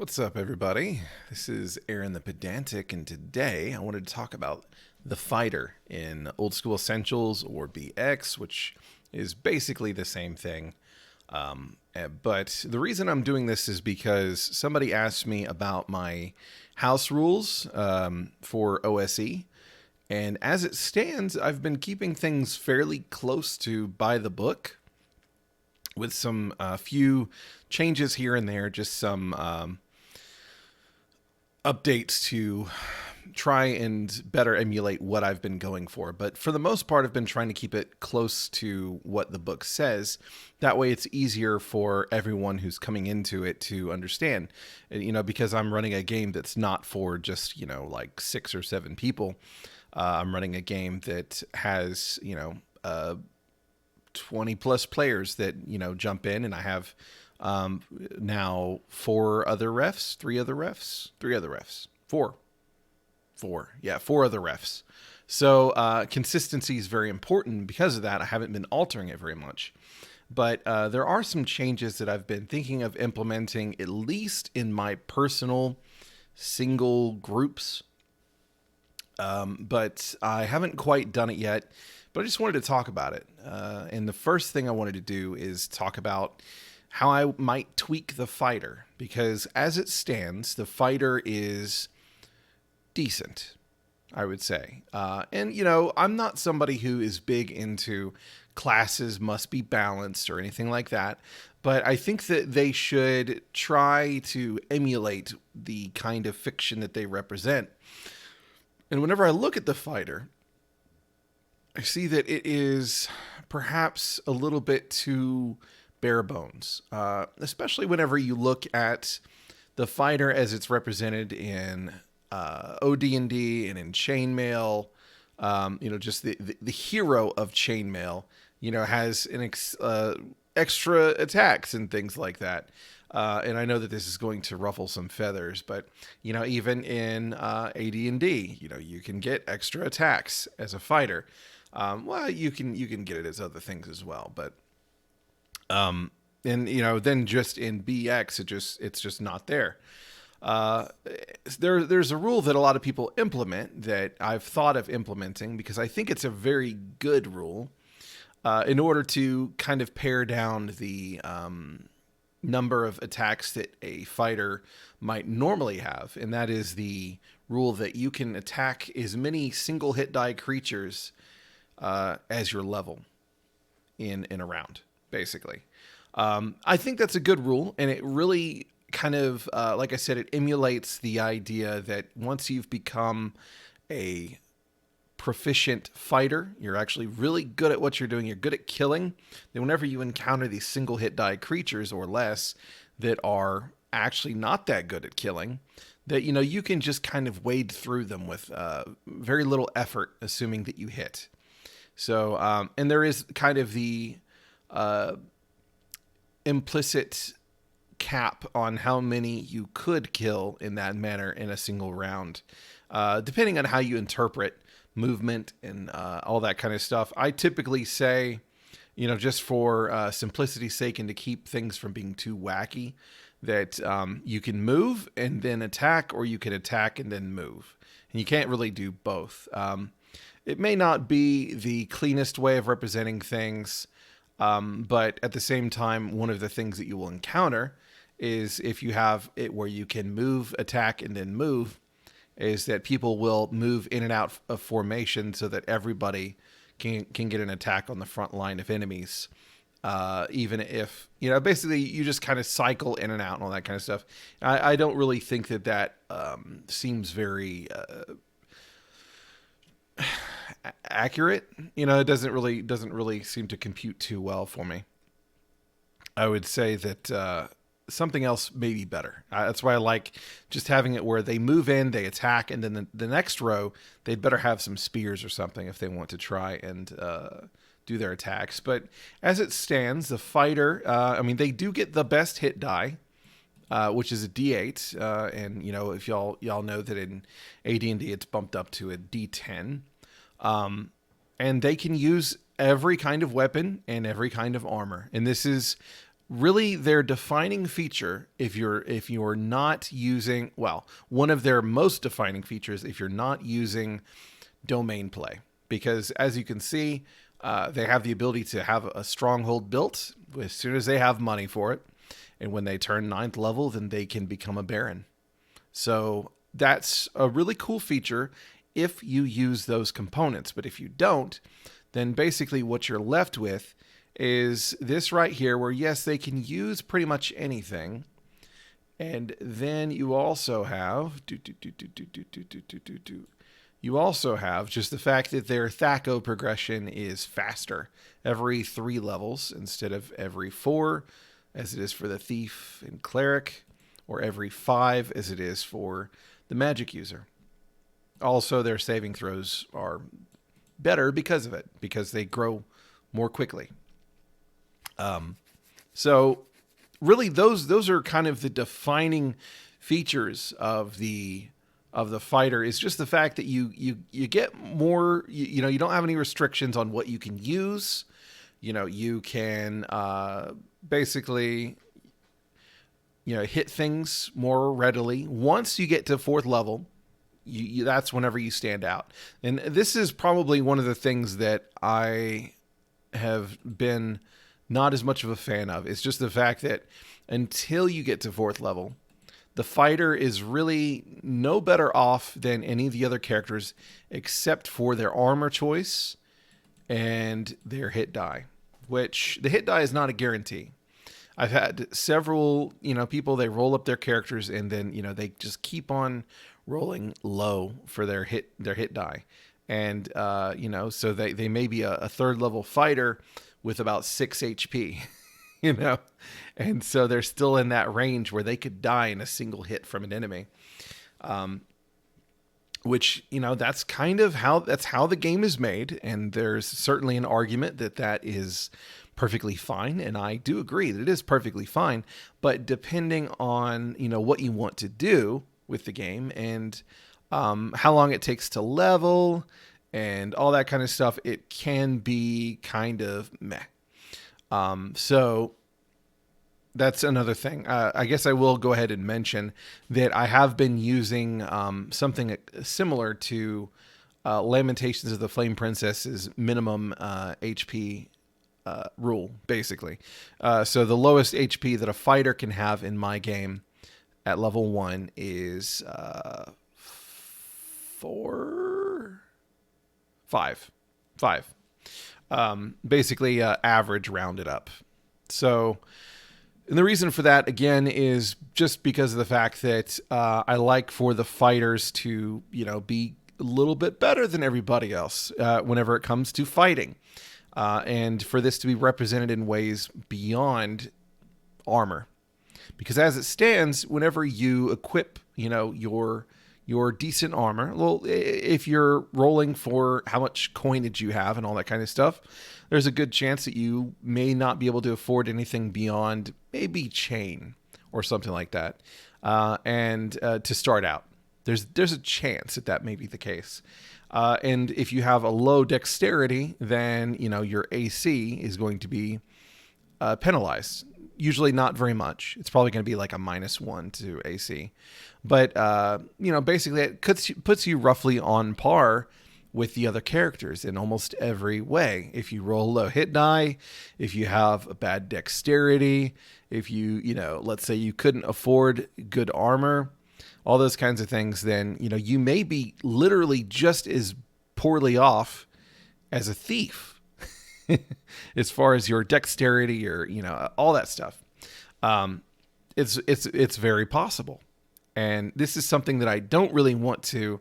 What's up, everybody? This is Aaron the Pedantic, and today I wanted to talk about the fighter in Old School Essentials or BX, which is basically the same thing. But the reason I'm doing this is because somebody asked me about my house rules for OSE. And as it stands, I've been keeping things fairly close to by the book with some few changes here and there, just some updates to try and better emulate what I've been going for. But for the most part, I've been trying to keep it close to what the book says. That way it's easier for everyone who's coming into it to understand. Because I'm running a game that's not for just, like 6 or 7 people. I'm running a game that has, 20 plus players that, jump in, and I have now 4 other refs, 3 other refs, 3 other refs, 4. 4 other refs. So consistency is very important. Because of that, I haven't been altering it very much. But there are some changes that I've been thinking of implementing, at least in my personal single groups. But I haven't quite done it yet. But I just wanted to talk about it. And the first thing I wanted to do is talk about how I might tweak the fighter. Because as it stands, the fighter is decent, I would say. I'm not somebody who is big into classes must be balanced or anything like that. But I think that they should try to emulate the kind of fiction that they represent. And whenever I look at the fighter, I see that it is perhaps a little bit too bare bones, especially whenever you look at the fighter as it's represented in OD&D and in Chainmail. Just the hero of Chainmail, has extra attacks and things like that. And I know that this is going to ruffle some feathers, but even in AD&D, you can get extra attacks as a fighter. You can get it as other things as well, but then just in BX, it's just not there. There's a rule that a lot of people implement that I've thought of implementing because I think it's a very good rule in order to kind of pare down the number of attacks that a fighter might normally have, and that is the rule that you can attack as many single hit die creatures as your level in a round, basically. I think that's a good rule, and it really kind of, like I said, it emulates the idea that once you've become a proficient fighter, you're actually really good at what you're doing, you're good at killing, then whenever you encounter these single hit die creatures or less that are actually not that good at killing, that you can just kind of wade through them with very little effort, assuming that you hit. So and there is kind of the implicit cap on how many you could kill in that manner in a single round, depending on how you interpret movement and all that kind of stuff. I typically say, just for simplicity's sake and to keep things from being too wacky, that you can move and then attack, or you can attack and then move. And you can't really do both. It may not be the cleanest way of representing things, but at the same time, one of the things that you will encounter is if you have it where you can move, attack, and then move, is that people will move in and out of formation so that everybody can get an attack on the front line of enemies. Even if, basically you just kind of cycle in and out and all that kind of stuff. I don't really think that seems very accurate. It doesn't really seem to compute too well for me. I would say that something else may be better. That's why I like just having it where they move in, they attack, and then the next row, they'd better have some spears or something if they want to try and do their attacks. But as it stands, the fighter, they do get the best hit die, which is a D8. And, if y'all know that in AD&D it's bumped up to a D10. And they can use every kind of weapon and every kind of armor. And this is really their defining feature, if you're not using, well, one of their most defining features if you're not using domain play, because as you can see, they have the ability to have a stronghold built as soon as they have money for it, and when they turn 9th level, then they can become a baron. So that's a really cool feature if you use those components. But if you don't, then basically what you're left with is this right here, where yes, they can use pretty much anything. And then you also have you also have just the fact that their THAC0 progression is faster every 3 levels instead of every 4, as it is for the thief and cleric, or every 5 as it is for the magic user. Also, their saving throws are better because of it, because they grow more quickly. So really those are kind of the defining features of the fighter, is just the fact that you get more, you know, you don't have any restrictions on what you can use. You know, you can basically, you know, hit things more readily. Once you get to 4th level, that's whenever you stand out. And this is probably one of the things that I have been not as much of a fan of. It's just the fact that until you get to 4th level, the fighter is really no better off than any of the other characters, except for their armor choice and their hit die, which the hit die is not a guarantee. I've had several, you know, people, they roll up their characters and then, you know, they just keep on rolling low for their hit die. And, you know, so they may be a 3rd level fighter with about 6 HP, you know, and so they're still in that range where they could die in a single hit from an enemy. Which, you know, that's kind of how the game is made. And there's certainly an argument that is perfectly fine. And I do agree that it is perfectly fine, but depending on, you know, what you want to do with the game and how long it takes to level and all that kind of stuff, it can be kind of meh. So that's another thing. I guess I will go ahead and mention that I have been using something similar to Lamentations of the Flame Princess's minimum HP rule, basically. So the lowest HP that a fighter can have in my game at level 1 is 5. Basically average rounded up. So, and the reason for that, again, is just because of the fact that I like for the fighters to, you know, be a little bit better than everybody else whenever it comes to fighting. And for this to be represented in ways beyond armor. Because as it stands, whenever you equip, you know, your decent armor, well, if you're rolling for how much coinage you have and all that kind of stuff, there's a good chance that you may not be able to afford anything beyond maybe chain or something like that. And to start out, there's a chance that may be the case. And if you have a low dexterity, then, you know, your AC is going to be penalized. Usually not very much. It's probably going to be like a -1 to AC. But, you know, basically it puts you roughly on par with the other characters in almost every way. If you roll low hit die, if you have a bad dexterity, if you know, let's say you couldn't afford good armor, all those kinds of things, then, you know, you may be literally just as poorly off as a thief. As far as your dexterity or, you know, all that stuff. It's very possible. And this is something that I don't really want to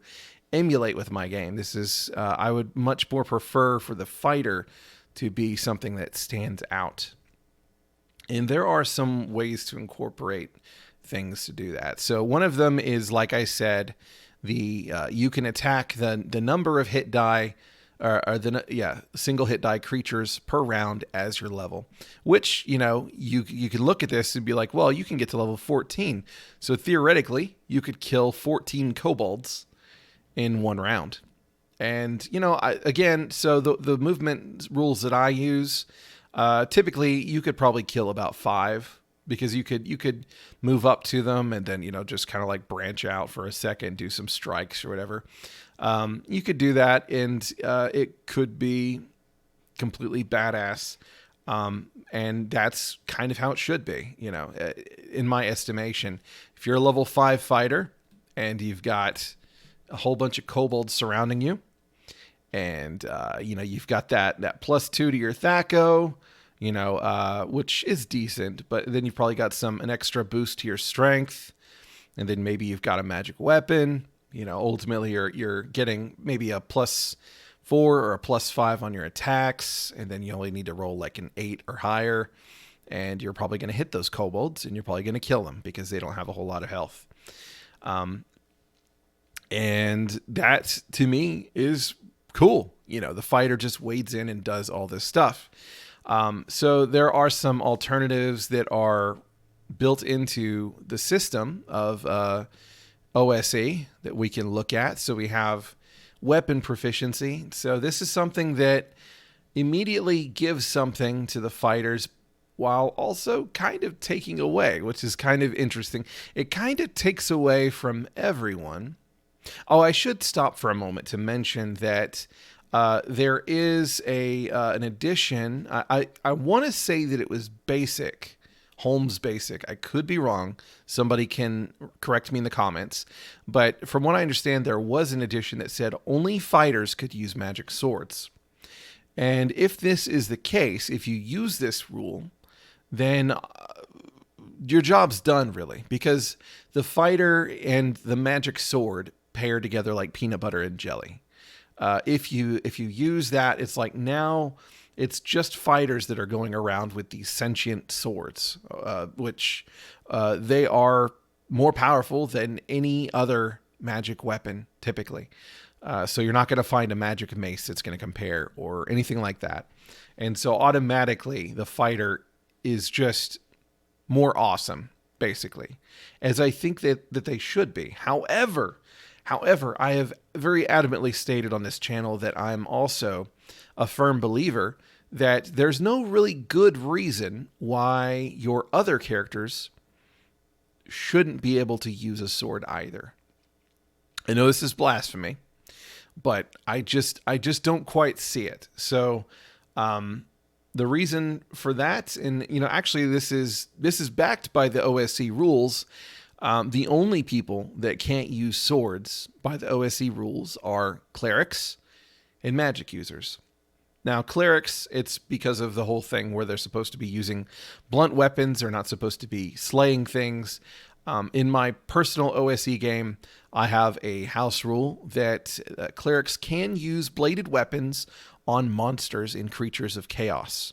emulate with my game. This is, I would much more prefer for the fighter to be something that stands out. And there are some ways to incorporate things to do that. So one of them is, like I said, you can attack the number of hit die, single hit die creatures per round as your level, which, you know, you could look at this and be like, well, you can get to level 14. So theoretically you could kill 14 kobolds in one round. And, you know, so the movement rules that I use, Typically, you could probably kill about 5 because you could move up to them and then just kind of like branch out for a second, do some strikes or whatever. You could do that, and it could be completely badass. And that's kind of how it should be, in my estimation. If you're a level 5 fighter and you've got a whole bunch of kobolds surrounding you, and you've got that +2 to your THAC0, which is decent, but then you've probably got an extra boost to your strength, and then maybe you've got a magic weapon. Ultimately you're getting maybe a +4 or a +5 on your attacks, and then you only need to roll like an 8 or higher, and you're probably going to hit those kobolds, and you're probably going to kill them because they don't have a whole lot of health. And that to me is cool. The fighter just wades in and does all this stuff. So there are some alternatives that are built into the system of OSE that we can look at. So we have weapon proficiency. So this is something that immediately gives something to the fighters while also kind of taking away, which is kind of interesting. It kind of takes away from everyone. Oh, I should stop for a moment to mention that there is an addition. I want to say that it was basic, Holmes Basic. I could be wrong. Somebody can correct me in the comments. But from what I understand, there was an addition that said only fighters could use magic swords. And if this is the case, if you use this rule, then your job's done, really, because the fighter and the magic sword pair together like peanut butter and jelly. If you use that, it's like now it's just fighters that are going around with these sentient swords, which they are more powerful than any other magic weapon typically. So you're not going to find a magic mace that's going to compare or anything like that. And so automatically the fighter is just more awesome, basically, as I think that they should be. However, I have very adamantly stated on this channel that I'm also a firm believer that there's no really good reason why your other characters shouldn't be able to use a sword either. I know this is blasphemy, but I just don't quite see it. So the reason for that, and actually this is backed by the OSE rules. The only people that can't use swords by the OSE rules are clerics and magic users. Now, clerics, it's because of the whole thing where they're supposed to be using blunt weapons. They're not supposed to be slaying things. In my personal OSE game, I have a house rule that clerics can use bladed weapons on monsters and creatures of chaos.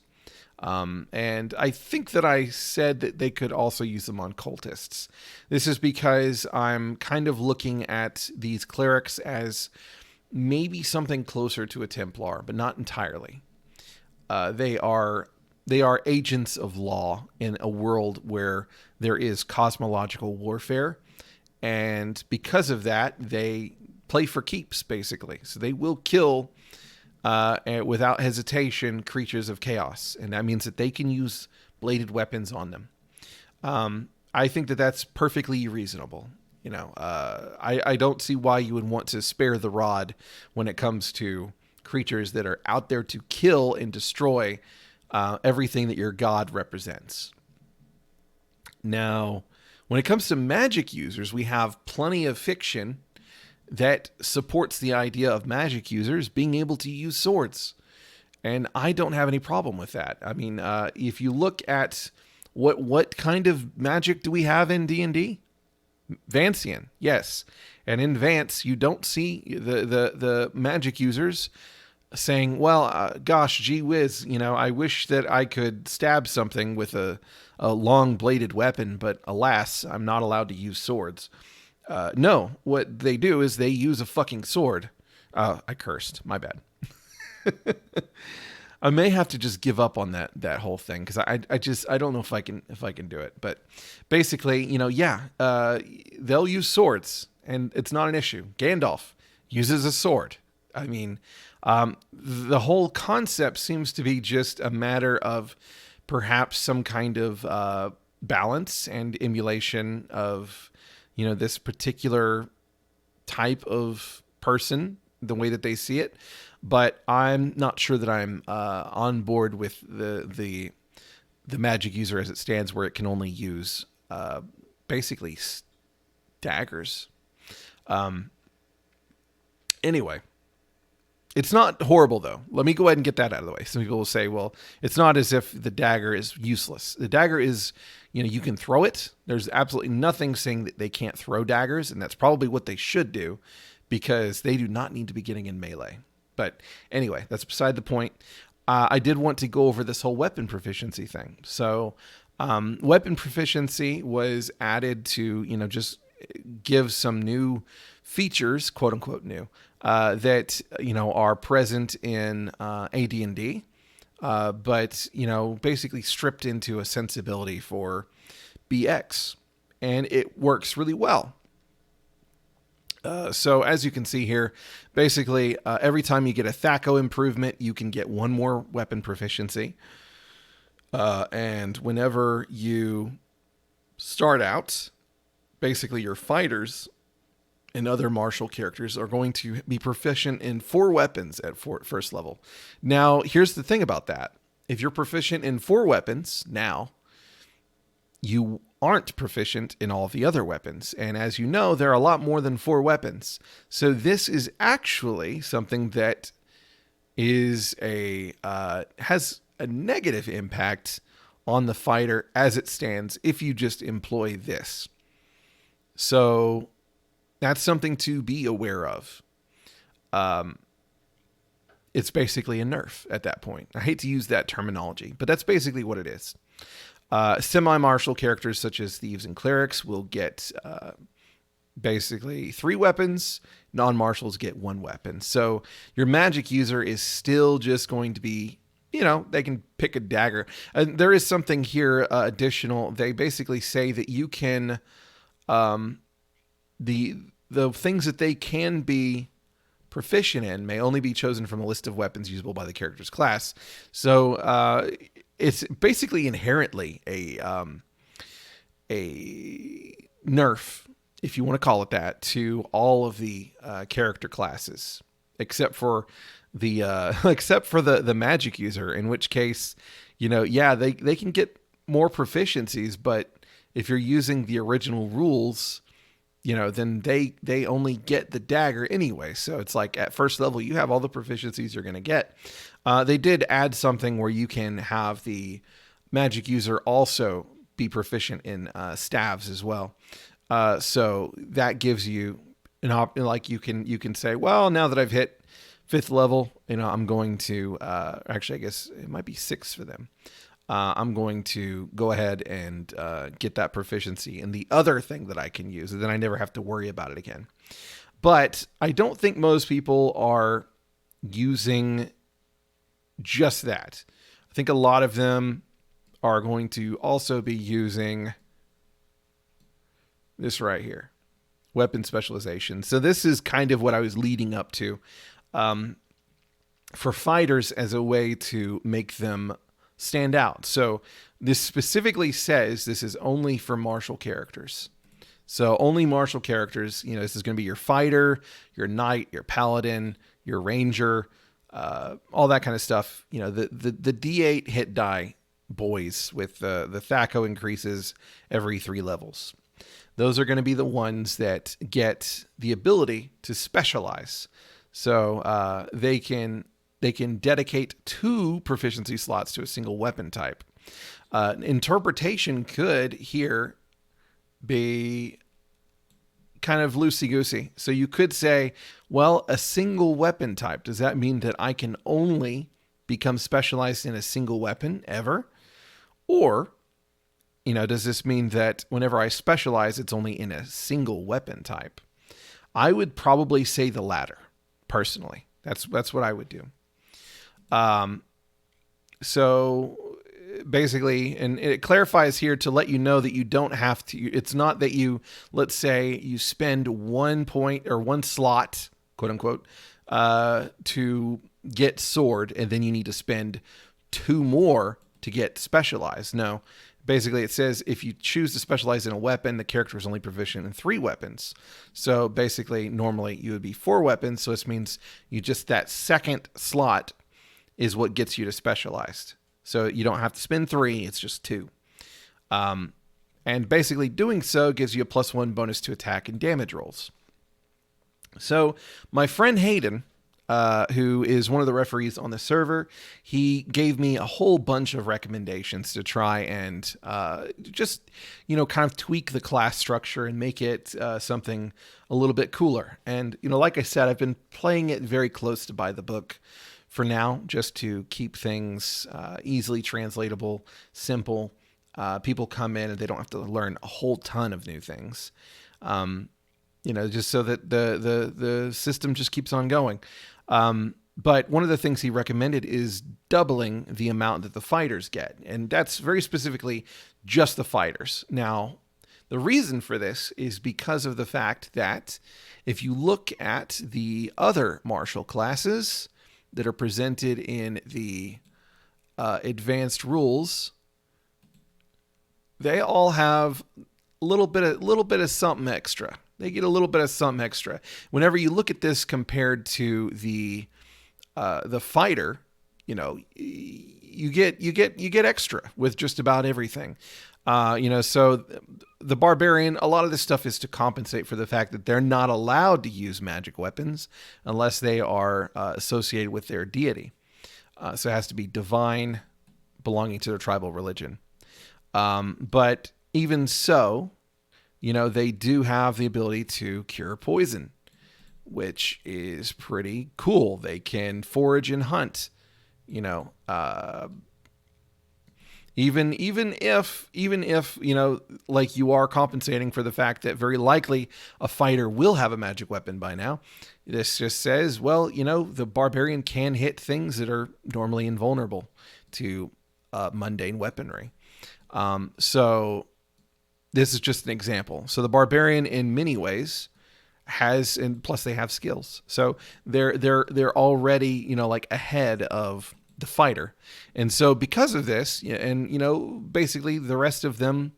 And I think that I said that they could also use them on cultists. This is because I'm kind of looking at these clerics as maybe something closer to a Templar, but not entirely. They are agents of law in a world where there is cosmological warfare. And because of that, they play for keeps, basically. So they will kill without hesitation creatures of chaos, and that means that they can use bladed weapons on them. I think that that's perfectly reasonable. I don't see why you would want to spare the rod when it comes to creatures that are out there to kill and destroy everything that your god represents. Now, when it comes to magic users, we have plenty of fiction that supports the idea of magic users being able to use swords. And I don't have any problem with that. I mean, if you look at what kind of magic do we have in D&D? Vancian, yes. And in Vance, you don't see the magic users saying, well, gosh, gee whiz, I wish that I could stab something with a long bladed weapon, but alas, I'm not allowed to use swords. No, what they do is they use a fucking sword. I cursed. My bad. I may have to just give up on that whole thing because I don't know if I can do it. But basically, they'll use swords and it's not an issue. Gandalf uses a sword. I mean, The whole concept seems to be just a matter of perhaps some kind of balance and emulation of, this particular type of person, the way that they see it. But I'm not sure that I'm on board with the magic user as it stands, where it can only use basically daggers. Anyway, it's not horrible, though. Let me go ahead and get that out of the way. Some people will say, well, it's not as if the dagger is useless. The dagger is, you can throw it. There's absolutely nothing saying that they can't throw daggers, and that's probably what they should do, because they do not need to be getting in melee. But anyway, that's beside the point. I did want to go over this whole weapon proficiency thing. So weapon proficiency was added to, just give some new features, quote unquote new, that, are present in AD&D, but, basically stripped into a sensibility for BX. And it works really well. So as you can see here, basically every time you get a THAC0 improvement, you can get one more weapon proficiency. And whenever you start out, basically your fighters and other martial characters are going to be proficient in 4 weapons at first level. Now, here's the thing about that. If you're proficient in 4 weapons now, you aren't proficient in all the other weapons. And as you know, there are a lot more than 4 weapons. So this is actually something that is has a negative impact on the fighter as it stands if you just employ this. So that's something to be aware of. It's basically a nerf at that point. I hate to use that terminology, but that's basically what it is. Semi-martial characters such as thieves and clerics will get basically 3 weapons. Non-martials get 1 weapon. So your magic user is still just going to be, they can pick a dagger. And there is something here additional. They basically say that you can, the things that they can be proficient in may only be chosen from a list of weapons usable by the character's class. So it's basically inherently a nerf, if you want to call it that, to all of the character classes, except for the magic user, in which case, they can get more proficiencies, but if you're using the original rules, then they only get the dagger anyway. So it's like at first level, you have all the proficiencies you're going to get. They did add something where you can have the magic user also be proficient in staves as well. So that gives you you can say, well, now that I've hit 5th level, I'm going to, actually, I guess it might be 6 for them. I'm going to go ahead and get that proficiency in the other thing that I can use, and then I never have to worry about it again. But I don't think most people are using just that. I think a lot of them are going to also be using this right here, weapon specialization. So this is kind of what I was leading up to for fighters as a way to make them stand out. So this specifically says this is only for martial characters. So only martial characters, this is going to be your fighter, your knight, your paladin, your ranger, all that kind of stuff. The D8 hit die boys with the THAC0 increases every 3 levels. Those are going to be the ones that get the ability to specialize. So they can dedicate 2 proficiency slots to a single weapon type. Interpretation could here be kind of loosey-goosey. So you could say, well, a single weapon type, does that mean that I can only become specialized in a single weapon ever? Or, does this mean that whenever I specialize, it's only in a single weapon type? I would probably say the latter, personally. That's what I would do. So basically, and it clarifies here to let you know that you don't have to, it's not that you, let's say you spend 1 point or 1 slot, quote unquote, to get sword, and then you need to spend 2 more to get specialized. No, basically it says if you choose to specialize in a weapon, the character is only proficient in 3 weapons. So basically, normally you would be 4 weapons. So this means you just, that second slot is what gets you to specialized. So you don't have to spend 3, it's just 2. And basically doing so gives you a +1 bonus to attack and damage rolls. So my friend Hayden, who is one of the referees on the server, he gave me a whole bunch of recommendations to try and just, kind of tweak the class structure and make it something a little bit cooler. And, like I said, I've been playing it very close to by the book for now, just to keep things easily translatable, simple. People come in and they don't have to learn a whole ton of new things. Just so that the system just keeps on going. But one of the things he recommended is doubling the amount that the fighters get. And that's very specifically just the fighters. Now, the reason for this is because of the fact that if you look at the other martial classes that are presented in the advanced rules, they all have a little bit of something extra. They get a little bit of something extra. Whenever you look at this compared to the fighter, you get extra with just about everything. So the barbarian, a lot of this stuff is to compensate for the fact that they're not allowed to use magic weapons unless they are associated with their deity. So it has to be divine, belonging to their tribal religion. But even so, they do have the ability to cure poison, which is pretty cool. They can forage and hunt, even if, like you are compensating for the fact that very likely a fighter will have a magic weapon by now. This just says, well, the barbarian can hit things that are normally invulnerable to mundane weaponry. So this is just an example. So the barbarian in many ways has, and plus they have skills. So they're already, like ahead of the fighter. And so because of this, and basically the rest of them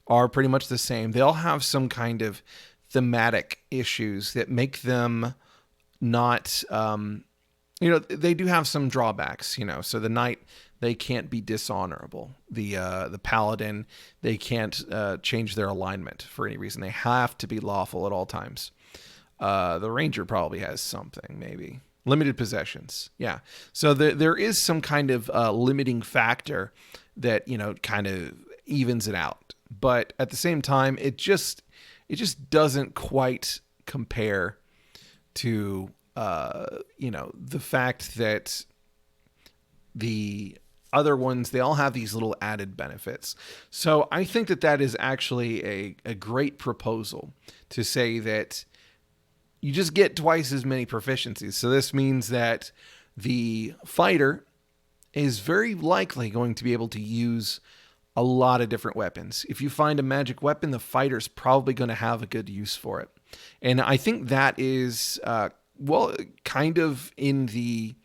are pretty much the same. They all have some kind of thematic issues that make them not, they do have some drawbacks, so the knight, they can't be dishonorable. The paladin, they can't change their alignment for any reason. They have to be lawful at all times. The ranger probably has something, maybe. Limited possessions. Yeah. So there is some kind of limiting factor that, kind of evens it out. But at the same time, it just doesn't quite compare to, the fact that the other ones, they all have these little added benefits. So I think that is actually a great proposal to say that you just get twice as many proficiencies. So this means that the fighter is very likely going to be able to use a lot of different weapons. If you find a magic weapon, the fighter's probably going to have a good use for it. And I think that is, kind of in the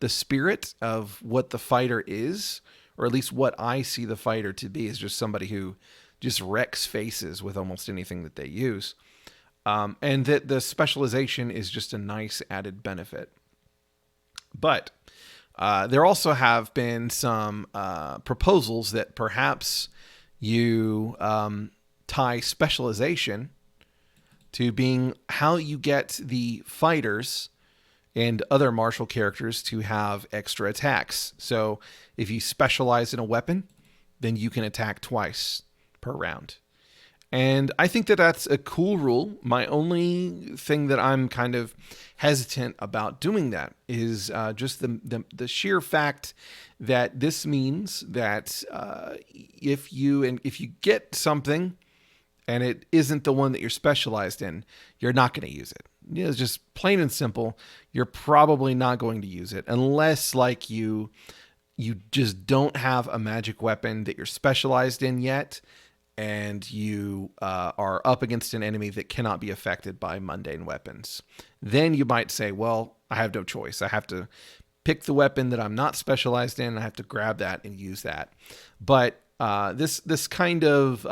spirit of what the fighter is, or at least what I see the fighter to be, is just somebody who just wrecks faces with almost anything that they use. And that the specialization is just a nice added benefit. But there also have been some proposals that perhaps you tie specialization to being how you get the fighters and other martial characters to have extra attacks. So if you specialize in a weapon, then you can attack twice per round. And I think that that's a cool rule. My only thing that I'm kind of hesitant about doing that is just the sheer fact that this means that if you get something and it isn't the one that you're specialized in, you're not going to use it. It's just plain and simple. You're probably not going to use it unless like you just don't have a magic weapon that you're specialized in yet, and you are up against an enemy that cannot be affected by mundane weapons. Then you might say, well, I have no choice. I have to pick the weapon that I'm not specialized in. I have to grab that and use that. But this kind of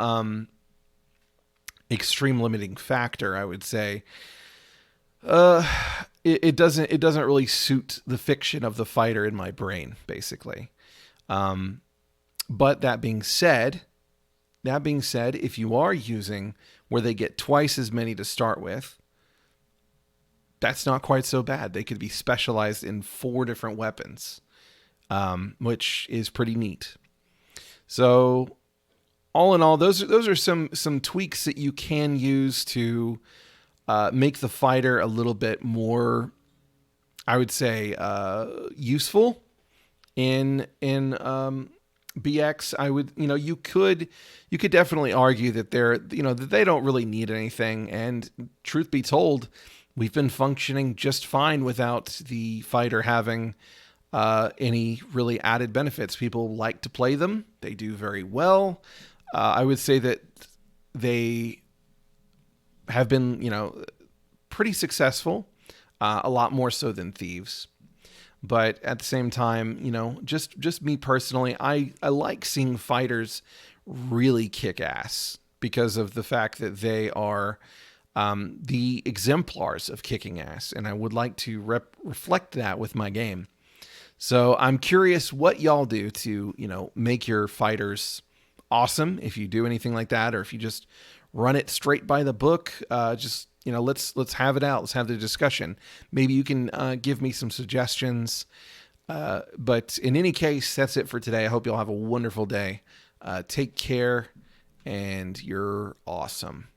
extreme limiting factor, I would say, it doesn't really suit the fiction of the fighter in my brain, basically. But that being said, if you are using where they get twice as many to start with, that's not quite so bad. They could be specialized in 4 different weapons, which is pretty neat. So, all in all, those are some tweaks that you can use to make the fighter a little bit more, I would say, useful in BX. I would, you could definitely argue that that they don't really need anything. And truth be told, we've been functioning just fine without the fighter having any really added benefits. People like to play them. They do very well. I would say that they have been, pretty successful, a lot more so than Thieves. But at the same time, just me personally, I like seeing fighters really kick ass because of the fact that they are the exemplars of kicking ass. And I would like to reflect that with my game. So I'm curious what y'all do to, make your fighters awesome, if you do anything like that, or if you just run it straight by the book. Let's have it out. Let's have the discussion. Maybe you can give me some suggestions. But in any case, that's it for today. I hope you'll have a wonderful day. Take care, and you're awesome.